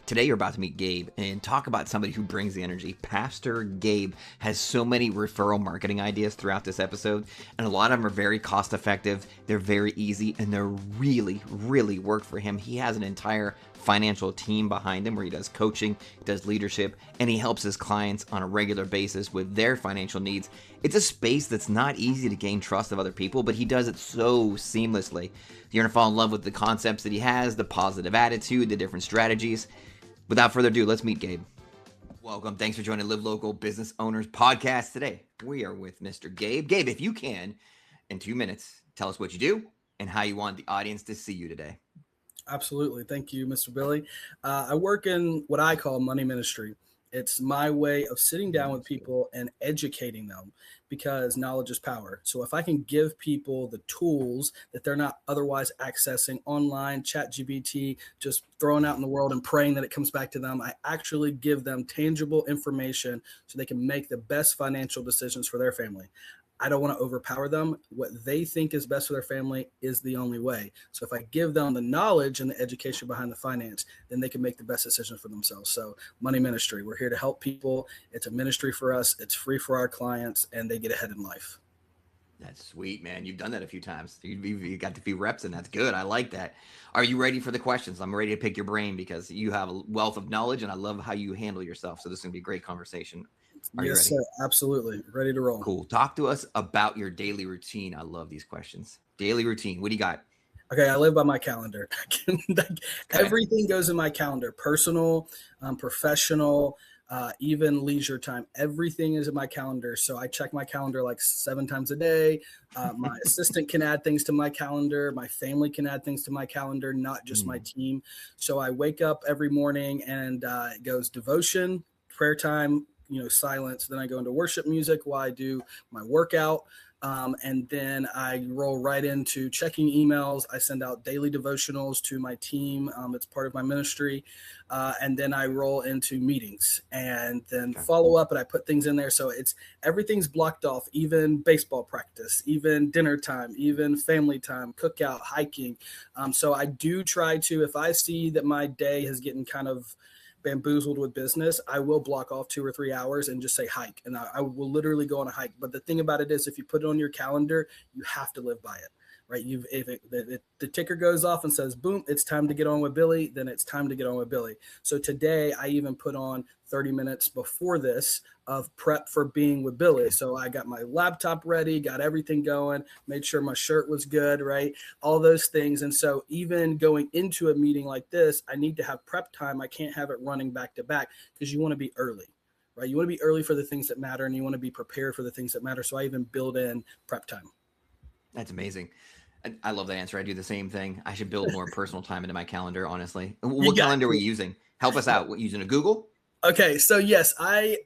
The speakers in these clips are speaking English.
Today you're about to meet Gabe and talk about somebody who brings the energy. Pastor Gabe has so many referral marketing ideas throughout this episode, and a lot of them are very cost effective, they're very easy, and they're really work for him. He has an entire financial team behind him where he does coaching, he does leadership, and he helps his clients on a regular basis with their financial needs. It's a space that's not easy to gain trust of other people, but he does it so seamlessly. You're going to fall in love with the concepts that he has, the positive attitude, the different strategies. Without further ado, let's meet Gabe. Welcome. Thanks for joining Live Local Business Owners Podcast. Today, we are with Mr. Gabe. Gabe, if you can, in 2 minutes, tell us what you do and how you want the audience to see you today. Absolutely. Thank you, Mr. Billy. I work in what I call money ministry. It's my way of sitting down with people and educating them because knowledge is power. So if I can give people the tools that they're not otherwise accessing online, ChatGPT, just throwing out in the world and praying that it comes back to them, I actually give them tangible information so they can make the best financial decisions for their family. I don't want to overpower them. What they think is best for their family is the only way. So if I give them the knowledge and the education behind the finance, then they can make the best decisions for themselves. So money ministry, we're here to help people. It's a ministry for us. It's free for our clients, and they get ahead in life. That's sweet, man. You've done that a few times. You got a few reps, and that's good. I like that. Are you ready for the questions? I'm ready to pick your brain because you have a wealth of knowledge, and I love how you handle yourself. So this is going to be a great conversation. Are you ready? Yes, sir. Absolutely. Ready to roll. Cool. Talk to us about your daily routine. I love these questions. Daily routine. What do you got? Okay, I live by my calendar. Everything goes in my calendar, personal, professional, even leisure time. Everything is in my calendar. So I check my calendar like 7 times a day. My assistant can add things to my calendar. My family can add things to my calendar, not just my team. So I wake up every morning and it goes devotion, prayer time, silence. Then I go into worship music while I do my workout. And then I roll right into checking emails. I send out daily devotionals to my team. It's part of my ministry. And then I roll into meetings and then follow up, and I put things in there. So everything's blocked off, even baseball practice, even dinner time, even family time, cookout, hiking. So I do try to, if I see that my day is getting kind of bamboozled with business, I will block off 2 or 3 hours and just say hike. And I will literally go on a hike. But the thing about it is, if you put it on your calendar, you have to live by it, right? If the ticker goes off and says, boom, it's time to get on with Billy, then it's time to get on with Billy. So today I even put on 30 minutes before this of prep for being with Billy. So I got my laptop ready, got everything going, made sure my shirt was good, right? All those things. And so even going into a meeting like this, I need to have prep time. I can't have it running back to back because you want to be early, right? You want to be early for the things that matter, and you want to be prepared for the things that matter. So I even build in prep time. That's amazing. I love that answer. I do the same thing. I should build more personal time into my calendar, honestly. What calendar are we using? Help us out. What, using a Google? Okay, so yes, I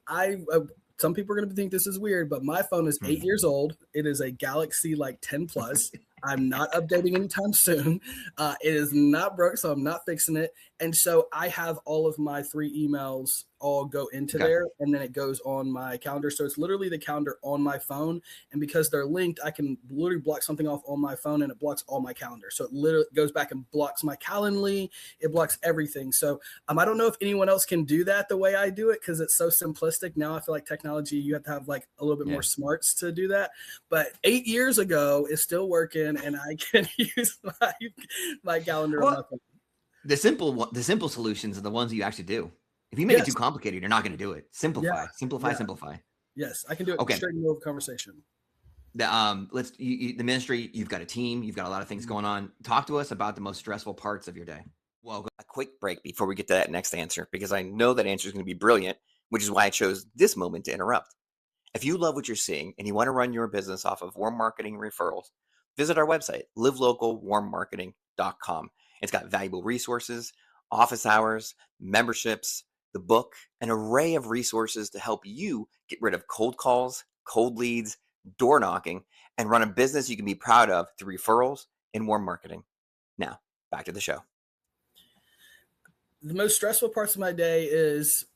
some people are going to think this is weird, but my phone is 8 years old. It is a Galaxy like 10 plus. I'm not updating anytime soon. It is not broke, so I'm not fixing it. And so I have all of my 3 emails all go into there, and then it goes on my calendar. So it's literally the calendar on my phone. And because they're linked, I can literally block something off on my phone, and it blocks all my calendar. So it literally goes back and blocks my Calendly. It blocks everything. So I don't know if anyone else can do that the way I do it because it's so simplistic. Now I feel like technology, you have to have like a little bit more smarts to do that. But 8 years ago, it's still working, and I can use my calendar on my phone. The simple solutions are the ones that you actually do. If you make it too complicated, you're not going to do it. Simplify. Yes, I can do it straight in the middle of conversation. The ministry, you've got a team, you've got a lot of things going on. Talk to us about the most stressful parts of your day. Well, a quick break before we get to that next answer, because I know that answer is going to be brilliant, which is why I chose this moment to interrupt. If you love what you're seeing and you want to run your business off of warm marketing referrals, visit our website, livelocalwarmmarketing.com. It's got valuable resources, office hours, memberships, the book, an array of resources to help you get rid of cold calls, cold leads, door knocking, and run a business you can be proud of through referrals and warm marketing. Now, back to the show. The most stressful parts of my day is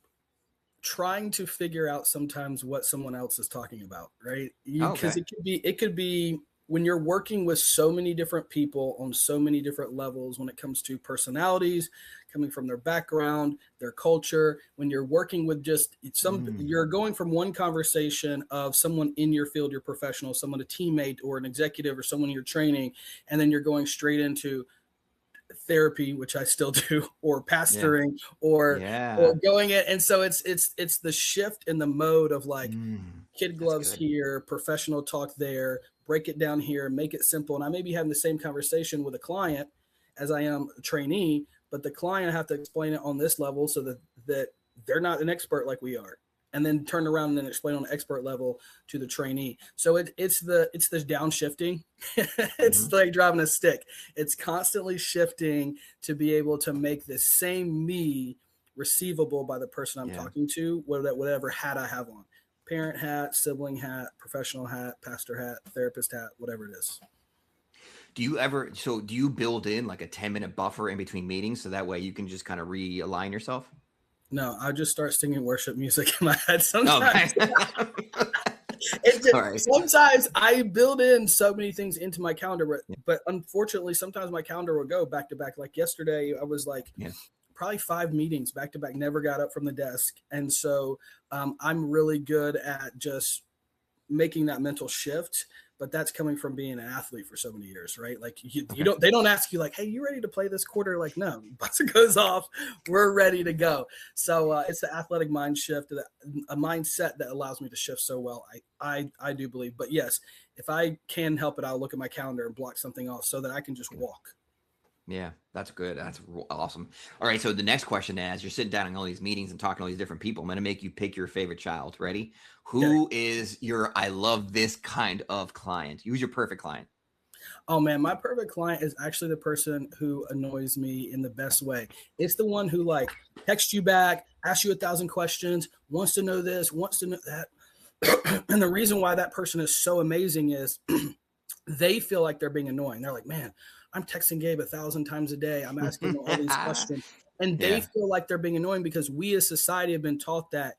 trying to figure out sometimes what someone else is talking about, right? Because it could be when you're working with so many different people on so many different levels, when it comes to personalities coming from their background, their culture, when you're working with just you're going from one conversation of someone in your field, your professional, someone, a teammate or an executive or someone you're training, and then you're going straight into therapy, which I still do, or pastoring, or going in. And so it's the shift in the mode of like kid gloves here, professional talk there, break it down here, make it simple. And I may be having the same conversation with a client as I am a trainee, but the client, I have to explain it on this level so that they're not an expert like we are, and then turn around and then explain on the expert level to the trainee. So it's the downshifting. It's like driving a stick. It's constantly shifting to be able to make the same me receivable by the person I'm talking to, whatever hat I have on. Parent hat, sibling hat, professional hat, pastor hat, therapist hat, whatever it is. Do you build in like a 10-minute buffer in between meetings so that way you can just kind of realign yourself? No, I just start singing worship music in my head sometimes. Sometimes I build in so many things into my calendar, but unfortunately, sometimes my calendar will go back to back. Like yesterday, I was like probably 5 meetings back to back, never got up from the desk. And so I'm really good at just making that mental shift. But that's coming from being an athlete for so many years, right? Like they don't ask you like, hey, you ready to play this quarter? Like, no, buzzer goes off, we're ready to go. So it's the athletic mind shift, a mindset that allows me to shift so well. I do believe, but yes, if I can help it, I'll look at my calendar and block something off so that I can just walk. Yeah, that's good. That's awesome. All right. So the next question, as you're sitting down in all these meetings and talking to all these different people, I'm going to make you pick your favorite child. Ready? Who is your, I love this kind of client? Who's your perfect client? Oh man, my perfect client is actually the person who annoys me in the best way. It's the one who like texts you back, asks you 1,000 questions, wants to know this, wants to know that. And the reason why that person is so amazing is they feel like they're being annoying. They're like, man, I'm texting Gabe 1,000 times a day. I'm asking him all these questions. And they feel like they're being annoying because we as society have been taught that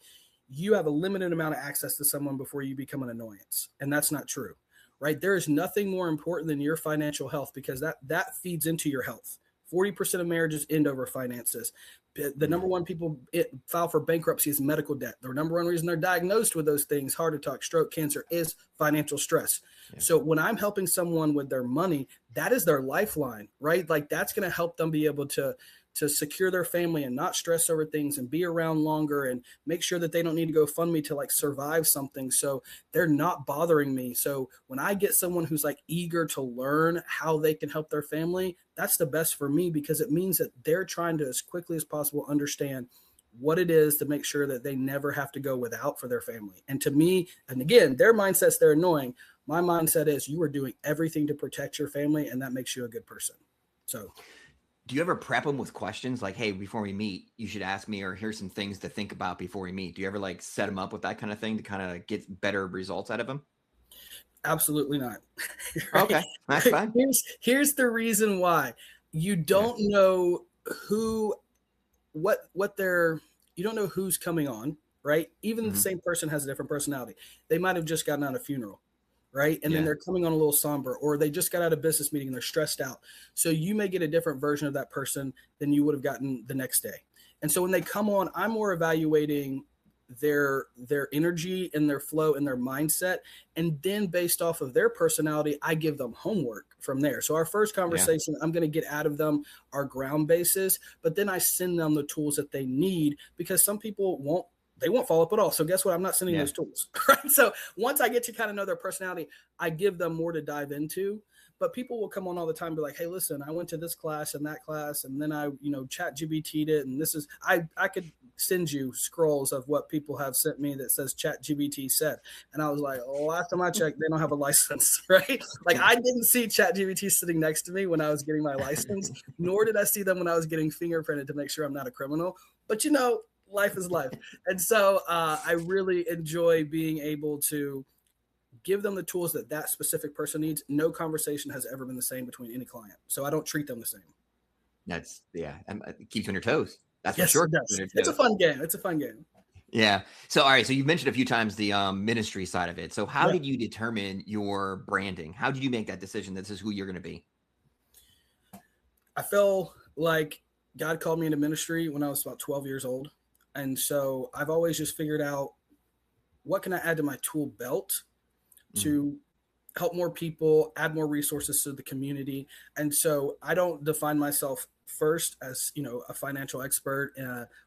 you have a limited amount of access to someone before you become an annoyance. And that's not true, right? There is nothing more important than your financial health because that feeds into your health. 40% of marriages end over finances. The number one people file for bankruptcy is medical debt. The number one reason they're diagnosed with those things, heart attack, stroke, cancer, is financial stress. Yeah. So when I'm helping someone with their money, that is their lifeline, right? Like that's going to help them be able to secure their family and not stress over things and be around longer and make sure that they don't need to go fund me to like survive something. So they're not bothering me. So when I get someone who's like eager to learn how they can help their family, that's the best for me because it means that they're trying to as quickly as possible understand what it is to make sure that they never have to go without for their family. And to me, and again, their mindsets, they're annoying. My mindset is you are doing everything to protect your family and that makes you a good person. So do you ever prep them with questions like, hey, before we meet, you should ask me, or here's some things to think about before we meet? Do you ever like set them up with that kind of thing to kind of get better results out of them? Absolutely not. Right? Okay, that's fine. Here's the reason why. You don't know you don't know who's coming on, right? Even the same person has a different personality. They might have just gotten out of a funeral. Right. And then they're coming on a little somber, or they just got out of business meeting and they're stressed out. So you may get a different version of that person than you would have gotten the next day. And so when they come on, I'm more evaluating their energy and their flow and their mindset. And then based off of their personality, I give them homework from there. So our first conversation, I'm going to get out of them our ground basis, but then I send them the tools that they need because some people won't follow up at all. So guess what? I'm not sending those tools. Right. So once I get to kind of know their personality, I give them more to dive into. But people will come on all the time and be like, hey, listen, I went to this class and that class, and then I, chat GBT'd it. And this is, I could send you scrolls of what people have sent me that says chat GBT said. And I was like, last time I checked, they don't have a license, right? Like I didn't see chat GBT sitting next to me when I was getting my license, nor did I see them when I was getting fingerprinted to make sure I'm not a criminal. But life is life. And so I really enjoy being able to give them the tools that specific person needs. No conversation has ever been the same between any client. So I don't treat them the same. That's, it keeps you on your toes. That's yes, for sure. It does. It's a fun game. Yeah. So, all right. So you've mentioned a few times the ministry side of it. So how Yeah. did you determine your branding? How did you make that decision? This is who you're going to be. I feel like God called me into ministry when I was about 12 years old. And so I've always just figured out what can I add to my tool belt Mhm. to help more people, add more resources to the community. And so I don't define myself first as, a financial expert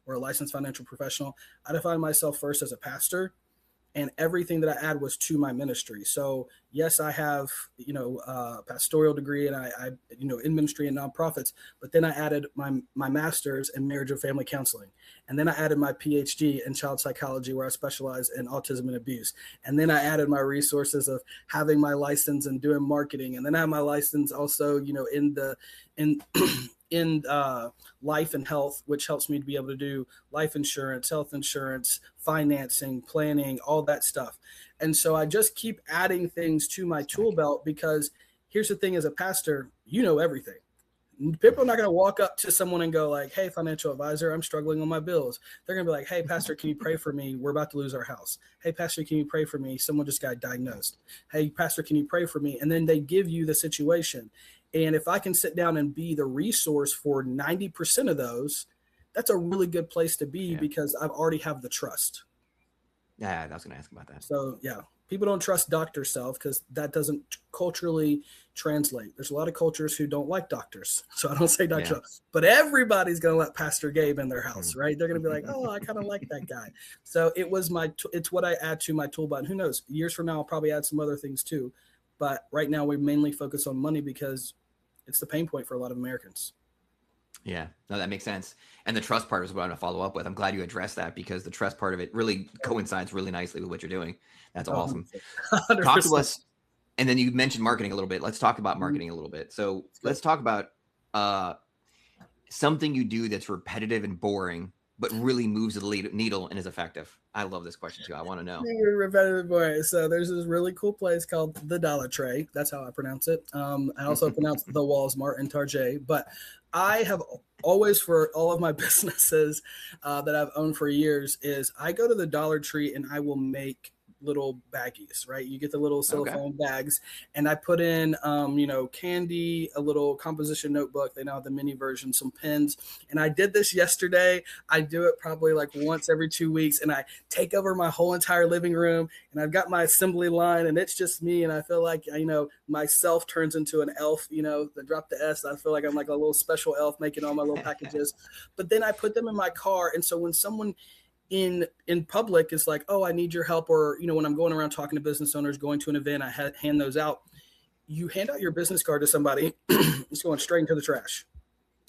or a licensed financial professional. I define myself first as a pastor, and everything that I add was to my ministry. So yes, I have a pastoral degree, and I in ministry and nonprofits. But then I added my master's in marriage and family counseling, and then I added my PhD in child psychology, where I specialize in autism and abuse. And then I added my resources of having my license and doing marketing, and then I have my license also, in in life and health, which helps me to be able to do life insurance, health insurance, financing, planning, all that stuff. And so I just keep adding things to my tool belt, because here's the thing: as a pastor, you know everything. People are not going to walk up to someone and go like, "Hey, financial advisor, I'm struggling on my bills." They're going to be like, "Hey, pastor, can you pray for me? We're about to lose our house. Hey, pastor, can you pray for me? Someone just got diagnosed. Hey, pastor, can you pray for me?" And then they give you the situation. And if I can sit down and be the resource for 90% of those, that's a really good place to be, Yeah. because I've already have the trust. Yeah. I was going to ask about that. So yeah, people don't trust Dr. Self because that doesn't culturally translate. There's a lot of cultures who don't like doctors, so I don't say Dr. Yeah. Self. But everybody's gonna let Pastor Gabe in their house, Mhm. right? They're gonna be like, "Oh, I kind of like that guy." So it's what I add to my tool belt. Who knows? Years from now, I'll probably add some other things too. But right now, we mainly focus on money because it's the pain point for a lot of Americans. Yeah, no, that makes sense. And the trust part is what I'm going to follow up with. I'm glad you addressed that because the trust part of it really coincides really nicely with what you're doing. That's Oh, awesome. 100%. 100%. Talk to us. And then you mentioned marketing a little bit. Let's talk about Mhm. marketing a little bit. So Let's go. let's talk about uh, something you do that's repetitive and boring, but really moves the needle and is effective. I love this question too. I want to know. Repetitive boy. So there's this really cool place called the Dollar Tray. That's how I pronounce it. I also pronounce the Walmart and Target. But I have always, for all of my businesses that I've owned for years, is I go to the Dollar Tree and I will make little baggies, right? You get the little Okay. cellophane bags, and I put in, candy, a little composition notebook. They now have the mini version, some pens. And I did this yesterday. I do it probably like once every 2 weeks, and I take over my whole entire living room, and I've got my assembly line, and it's just me. And I feel like, myself turns into an elf, the drop the S. I feel like I'm like a little special elf making all my little packages. But then I put them in my car. And so when someone in public is like, "Oh, I need your help," or, when I'm going around talking to business owners, going to an event, I hand those out. You hand out your business card to somebody, it's going straight into the trash.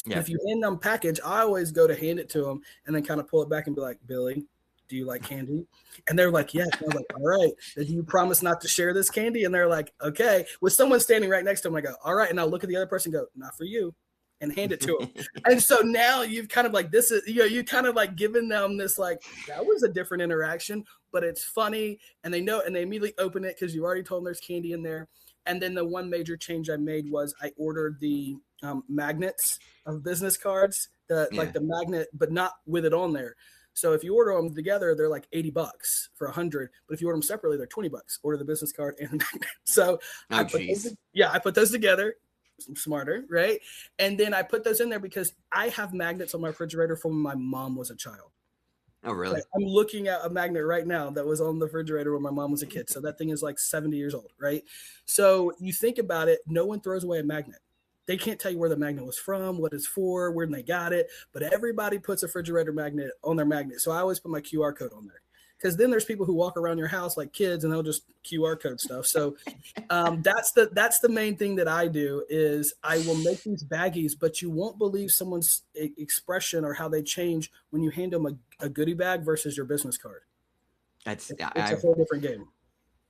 And Yeah. if you hand them a package, I always go to hand it to them and then kind of pull it back and be like, "Billy, do you like candy?" And they're like, "Yes." And I was like, "All right, do you promise not to share this candy?" And they're like, "Okay." With someone standing right next to them, I go, "All right." And I'll look at the other person and go, "Not for you," and hand it to them. And so now you've kind of like, this is, you kind of like giving them this, like, that was a different interaction, but it's funny. And they know, and they immediately open it because you already told them there's candy in there. And then the one major change I made was I ordered the magnets of business cards, Yeah. the magnet, but not with it on there. So if you order them together, they're like $80 for 100. But if you order them separately, they're $20. Order the business card and the magnet. So Oh, geez. I put those together. Smarter, right? And then I put those in there because I have magnets on my refrigerator from when my mom was a child. Oh, Like, really? I'm looking at a magnet right now that was on the refrigerator when my mom was a kid. So that thing is like 70 years old, right? So you think about it, no one throws away a magnet. They can't tell you where the magnet was from, what it's for, where they got it, but everybody puts a refrigerator magnet on their magnet. So I always put my QR code on there, because then there's people who walk around your house like kids and they'll just QR code stuff. So that's the main thing that I do is I will make these baggies, but you won't believe someone's expression or how they change when you hand them a goodie bag versus your business card. That's It's a whole different game.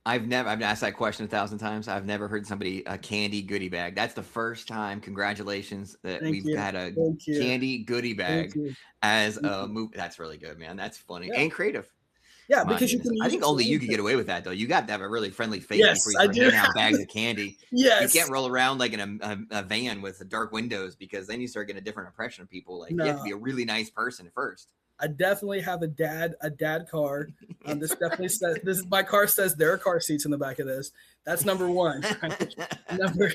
I've been asked that question 1,000 times. I've never heard somebody a candy goodie bag. That's the first time. Congratulations that Thank we've you. got a Thank you. candy goodie Thank bag you. as Thank a you. move. That's really good, man. That's funny Yeah. and creative. Yeah, My because you goodness. can I use think it for only you could anything. get away with that though. You got to have a really friendly face before Yes, you I start do. handing out bags of candy. You Yes. can't roll around like in a van with dark windows because then you start getting a different impression of people. Like you have to No. be a really nice person first. I definitely have a dad car. This definitely says my car says there are car seats in the back of this. That's number one. Right?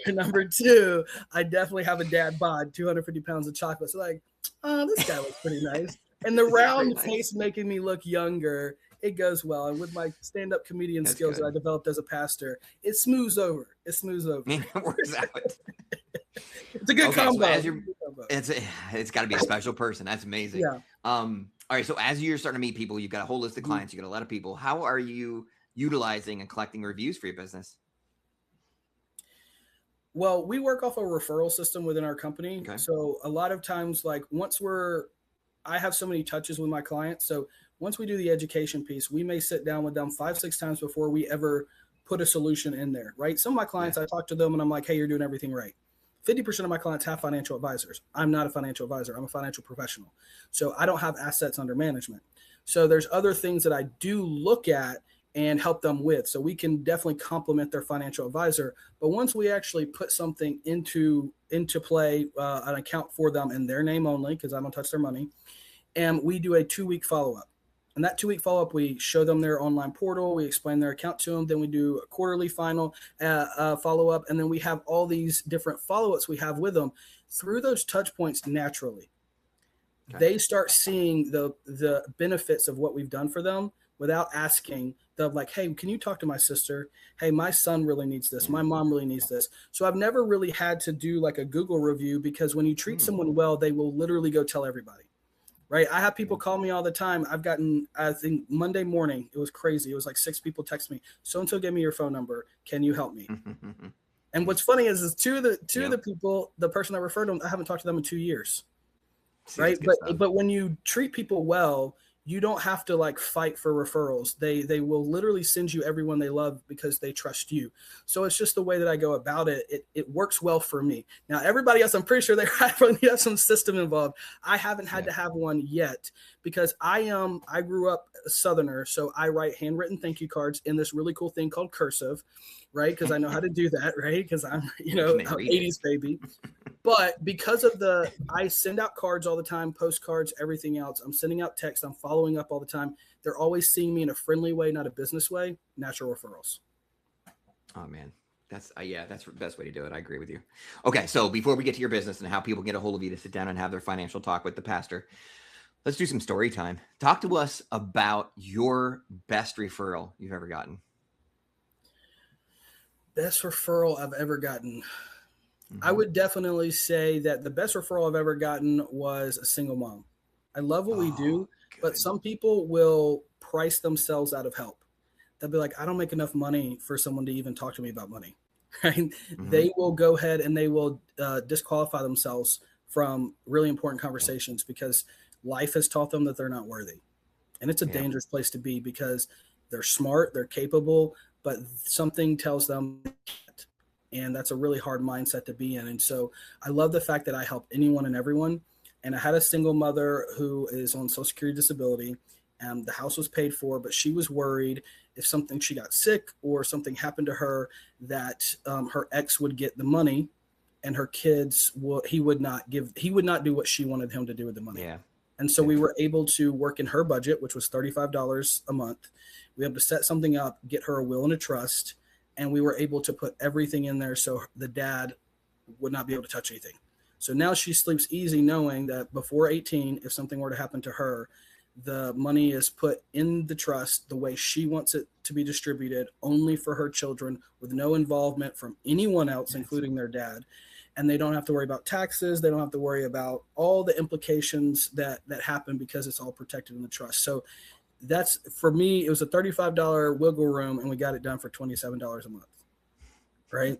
Number two, I definitely have a dad bod, 250 pounds of chocolate. So like, oh, this guy looks pretty nice. And the round face making me look younger, it goes well. And with my stand-up comedian skills that I developed as a pastor, it smooths over. It works out. It's a good combo. So it's got to be a special person. That's amazing. Yeah. All right. So as you're starting to meet people, you've got a whole list of clients, you got a lot of people. How are you utilizing and collecting reviews for your business? Well, we work off a referral system within our company. Okay. So a lot of times, like I have so many touches with my clients. So once we do the education piece, we may sit down with them 5-6 times before we ever put a solution in there, right? Some of my clients, I talk to them and I'm like, hey, you're doing everything right. 50% of my clients have financial advisors. I'm not a financial advisor. I'm a financial professional. So I don't have assets under management. So there's other things that I do look at and help them with. So we can definitely complement their financial advisor. But once we actually put something into play, an account for them in their name only, because I don't touch their money, and we do a 2-week follow-up. And that 2-week follow-up, we show them their online portal, we explain their account to them, then we do a quarterly final follow-up, and then we have all these different follow-ups we have with them. Through those touch points naturally, they start seeing the benefits of what we've done for them without asking. They're like, hey, can you talk to my sister? Hey, my son really needs this. My mom really needs this. So I've never really had to do like a Google review, because when you treat someone well, they will literally go tell everybody. Right. I have people call me all the time. I've gotten, I think Monday morning, it was crazy. It was like 6 people text me. So-and-so gave me your phone number. Can you help me? And what's funny is two of the people, the person that referred them, I haven't talked to them in 2 years. Right. But when you treat people well, you don't have to like fight for referrals. They will literally send you everyone they love because they trust you. So it's just the way that I go about it. It works well for me. Now, everybody else, I'm pretty sure they have some system involved. I haven't had to have one yet, because I grew up a Southerner. So I write handwritten thank you cards in this really cool thing called cursive, right? Because I know how to do that, right? Because I'm, I'm 80s baby. But because of I send out cards all the time, postcards, everything else. I'm sending out text. I'm following up all the time. They're always seeing me in a friendly way, not a business way. Natural referrals. Oh, man. That's the best way to do it. I agree with you. Okay. So before we get to your business and how people get a hold of you to sit down and have their financial talk with the pastor, let's do some story time. Talk to us about your best referral you've ever gotten. Best referral I've ever gotten. I would definitely say that the best referral I've ever gotten was a single mom. I love what we do, but some people will price themselves out of help. They'll be like, I don't make enough money for someone to even talk to me about money. Right? They will go ahead and they will disqualify themselves from really important conversations because life has taught them that they're not worthy. And it's a dangerous place to be, because they're smart, they're capable, but something tells them they can't. And that's a really hard mindset to be in. And so I love the fact that I help anyone and everyone. And I had a single mother who is on Social Security disability. The house was paid for, but she was worried if she got sick or something happened to her, that her ex would get the money and her kids he would not do what she wanted him to do with the money. Yeah. And so we were able to work in her budget, which was $35 a month. We were able to set something up, get her a will and a trust, and we were able to put everything in there so the dad would not be able to touch anything. So now she sleeps easy knowing that before 18, if something were to happen to her, the money is put in the trust the way she wants it to be distributed, only for her children, with no involvement from anyone else, including their dad. And they don't have to worry about taxes. They don't have to worry about all the implications that happen, because it's all protected in the trust. So that's, for me, it was a $35 wiggle room, and we got it done for $27 a month. Right.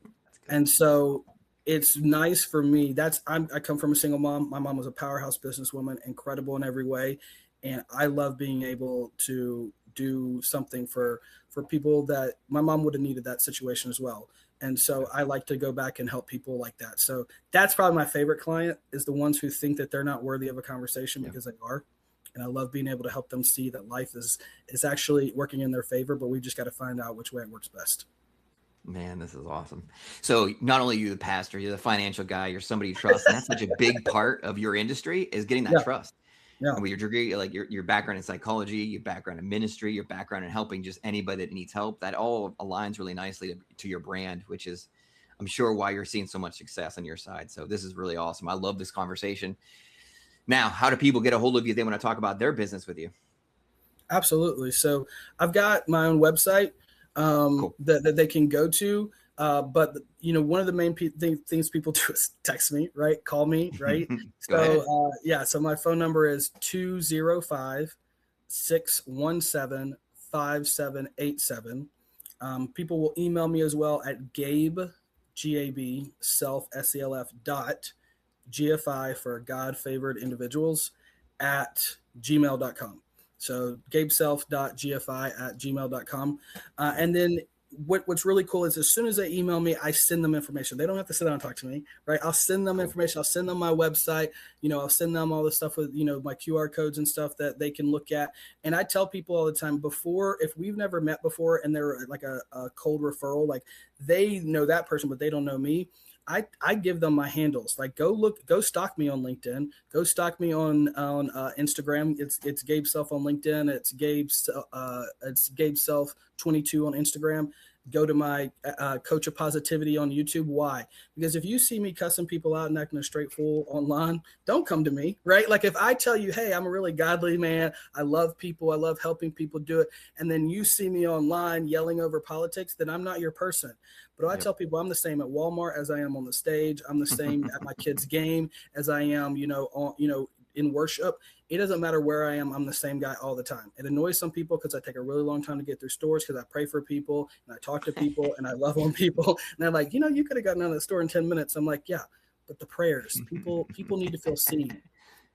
And so it's nice for me. I come from a single mom. My mom was a powerhouse businesswoman, incredible in every way. And I love being able to do something for people that my mom would have needed that situation as well. And so I like to go back and help people like that. So that's probably my favorite client, is the ones who think that they're not worthy of a conversation, because they are. And I love being able to help them see that life is actually working in their favor, but we just got to find out which way it works best. Man, this is awesome. So not only are you the pastor, you're the financial guy, you're somebody you trust. And that's such a big part of your industry, is getting that trust. Yeah. And with your degree, like your background in psychology, your background in ministry, your background in helping just anybody that needs help, that all aligns really nicely to your brand, which is, I'm sure, why you're seeing so much success on your side. So this is really awesome. I love this conversation. Now, how do people get a hold of you if they want to talk about their business with you? Absolutely. So I've got my own website Cool. that they can go to. But one of the main things people do is text me, right? Call me, right? Go ahead. So so my phone number is 205-617-5787. People will email me as well at Gabe, G-A-B, self, S-E-L-F, GFI for God Favored Individuals at gmail.com. So gabeself.gfi@gmail.com. And then what's really cool is as soon as they email me, I send them information. They don't have to sit down and talk to me, right? I'll send them information. I'll send them my website. I'll send them all the stuff with, my QR codes and stuff that they can look at. And I tell people all the time if we've never met before and they're like a cold referral, like they know that person, but they don't know me. I give them my handles. Like go stalk me on LinkedIn. Go stalk me on Instagram. It's Gabe Self on LinkedIn. It's Gabe Self 22 on Instagram. Go to my Coach of Positivity on YouTube. Why? Because if you see me cussing people out and acting a straight fool online, don't come to me, right? Like if I tell you, hey, I'm a really godly man, I love people, I love helping people do it, and then you see me online yelling over politics, then I'm not your person. But I tell people I'm the same at Walmart as I am on the stage. I'm the same at my kid's game as I am, in worship. It doesn't matter where I am. I'm the same guy all the time. It annoys some people because I take a really long time to get through stores because I pray for people and I talk to people and I love on people. And they're like, you could have gotten out of the store in 10 minutes. I'm like, yeah, but the prayers, people need to feel seen.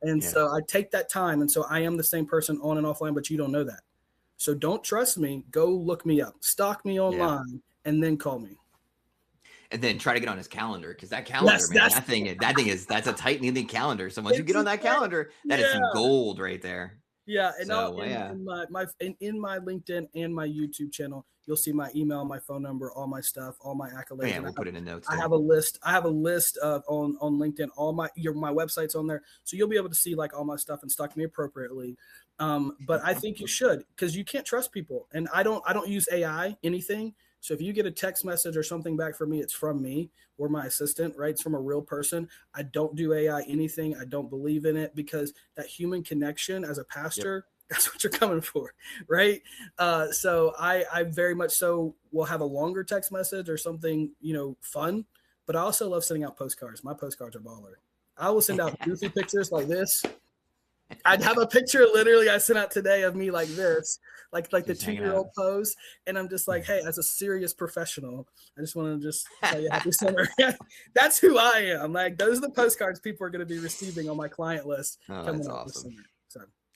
And so I take that time. And so I am the same person on and offline, but you don't know that. So don't trust me. Go look me up, stalk me online, and then call me. And then try to get on his calendar, because that calendar, man, that's a tight knitting calendar. So once you get on that calendar, that is some gold right there. Yeah, and in my LinkedIn and my YouTube channel, you'll see my email, my phone number, all my stuff, all my accolades. Yeah, we'll put it in notes. I have a list. of on LinkedIn, all my website's on there, so you'll be able to see like all my stuff and stalk me appropriately. But I think you should, because you can't trust people, and I don't use AI anything. So if you get a text message or something back from me, it's from me or my assistant, right? It's from a real person. I don't do AI anything. I don't believe in it, because that human connection as a pastor, that's what you're coming for, right? So I very much so will have a longer text message or something, fun, but I also love sending out postcards. My postcards are baller. I will send out goofy pictures like this. I'd have a picture literally I sent out today of me like this, like the 2-year-old pose. And I'm just like, hey, as a serious professional, I just want to just tell you happy summer. That's who I am. Like, those are the postcards people are going to be receiving on my client list. Oh, that's awesome.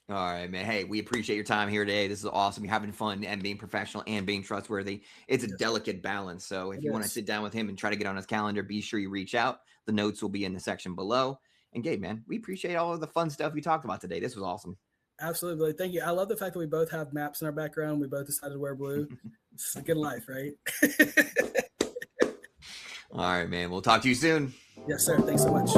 All right, man. Hey, we appreciate your time here today. This is awesome. You're having fun and being professional and being trustworthy. It's a delicate balance. So if you want to sit down with him and try to get on his calendar, be sure you reach out. The notes will be in the section below. And Gabe, man, we appreciate all of the fun stuff we talked about today. This was awesome. Absolutely. Thank you. I love the fact that we both have maps in our background. We both decided to wear blue. It's a good life, right? All right, man. We'll talk to you soon. Yes, sir. Thanks so much.